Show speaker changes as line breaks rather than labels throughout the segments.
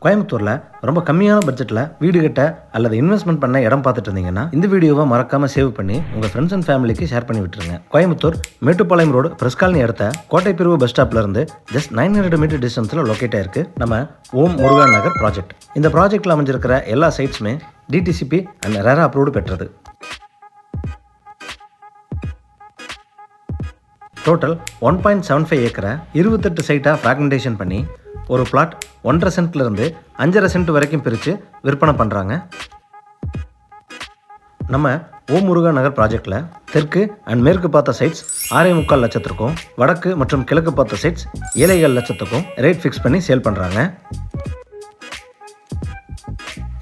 கோயம்புத்தூர்ல ரொம்ப கம்மியான பட்ஜெட்ல வீடு கட்ட அல்லது இன்வெஸ்ட்மெண்ட் பண்ண இடம் பார்த்துட்டு இருந்தீங்கன்னா இந்த வீடியோவை மறக்காம சேவ் பண்ணி உங்க ஃப்ரெண்ட்ஸ் அண்ட் ஃபேமிலிக்கு ஷேர் பண்ணி விட்டுருங்க. Coimbatore Mettupalayam road press colony அடுத்த கோட்டை பிரிவு பஸ் ஸ்டாப்ல இருந்து ஜஸ்ட் 900 மீட்டர் டிஸ்டன்ஸ்ல லொகேட் ஆயிருக்கு நம்ம ஓம் முருகா நகர் ப்ராஜெக்ட். இந்த ப்ராஜெக்ட்ல அமைஞ்சிருக்கிற எல்லா சைட்ஸுமே டிடிசிபி அண்ட் ரெரா அப்ரூவ்டு பெற்றது. டோட்டல் 1.75 ஏக்கரை 28 சைட்டாக ஃப்ராக்மெண்டேஷன் பண்ணி ஒரு பிளாட் 1.5 சென்ட்லேருந்து 5.5 சென்ட் வரைக்கும் பிரித்து விற்பனை பண்ணுறாங்க. நம்ம ஓம் முருகா நகர் ப்ராஜெக்டில் தெற்கு அண்ட் மேற்கு பார்த்த சைட்ஸ் 6.25 லட்சத்திற்கும் வடக்கு மற்றும் கிழக்கு பார்த்த சைட்ஸ் 7.25 லட்சத்துக்கும் ரேட் ஃபிக்ஸ் பண்ணி சேல் பண்ணுறாங்க.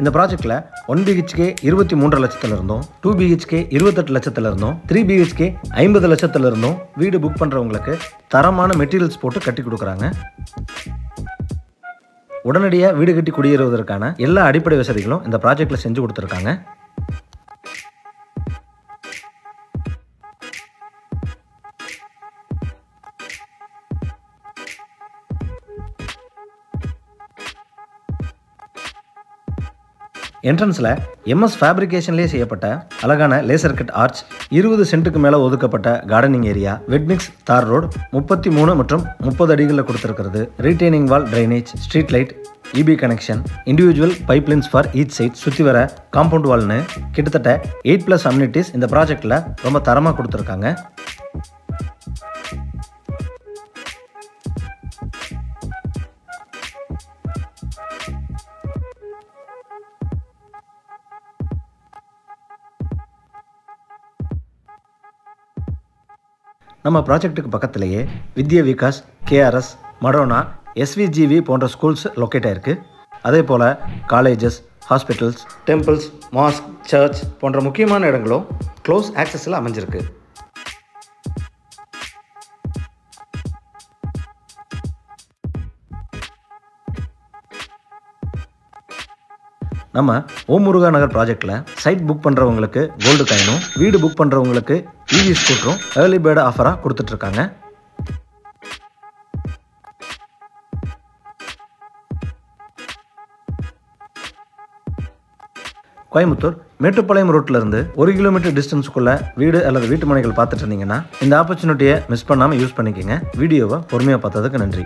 இந்த ப்ராஜெக்டில் 1 BHK 23 லட்சத்திலிருந்தும் 2 BHK 28 லட்சத்திலிருந்தும் 3 BHK 50 லட்சத்திலிருந்தும் வீடு புக் பண்ணுறவங்களுக்கு தரமான மெட்டீரியல்ஸ் போட்டு கட்டி கொடுக்குறாங்க. உடனடியாக வீடு கட்டி குடியேறுவதற்கான எல்லா அடிப்படை வசதிகளும் இந்த ப்ராஜெக்டில் செஞ்சு கொடுத்துருக்காங்க. என்ட்ரன்ஸில் MS ஃபேப்ரிகேஷன்லேயே செய்யப்பட்ட அழகான லேசர் கட் ஆர்ச், 20 சென்ட்டுக்கு மேலே ஒதுக்கப்பட்ட கார்டனிங் ஏரியா, வெட்மிக்ஸ் தார் ரோடு 33 மற்றும் 30 அடிகளில் கொடுத்துருக்கிறது. Retaining wall, drainage, street light, EB connection, individual pipelines for each site, சுற்றி வர காம்பவுண்ட் வால்னு கிட்டத்தட்ட 8+ அம்யூனிட்டிஸ் இந்த ப்ராஜெக்டில் ரொம்ப தரமாக கொடுத்துருக்காங்க. நம்ம ப்ராஜெக்ட்டுக்கு பக்கத்திலேயே Vidya Vikas, KRS, Madonna, SVGV போன்ற ஸ்கூல்ஸ் லொக்கேட் ஆயிருக்கு. அதே போல் colleges, hospitals, temples, mosque, church போன்ற முக்கியமான இடங்களும் க்ளோஸ் ஆக்சஸில் அமைஞ்சிருக்கு. நம்ம ஓம் முருகா நகர் ப்ராஜெக்டில் சைட் புக் பண்ணுறவங்களுக்கு கோல்டு காயினும், வீடு புக் பண்ணுறவங்களுக்கு EV ஸ்கூட்டரும் ஏர்லி பேர்டு ஆஃபராக கொடுத்துட்ருக்காங்க. கோயம்புத்தூர் மேட்டுப்பாளையம் ரோட்டிலிருந்து 1 கிலோமீட்டர் டிஸ்டன்ஸுக்குள்ளே வீடு அல்லது வீட்டு மனைகள் பார்த்துட்டு இருந்தீங்கன்னா இந்த ஆப்பர்ச்சுனிட்டியை மிஸ் பண்ணாமல் யூஸ் பண்ணிக்கோங்க. வீடியோவை பொறுமையாக பார்த்ததுக்கு நன்றி.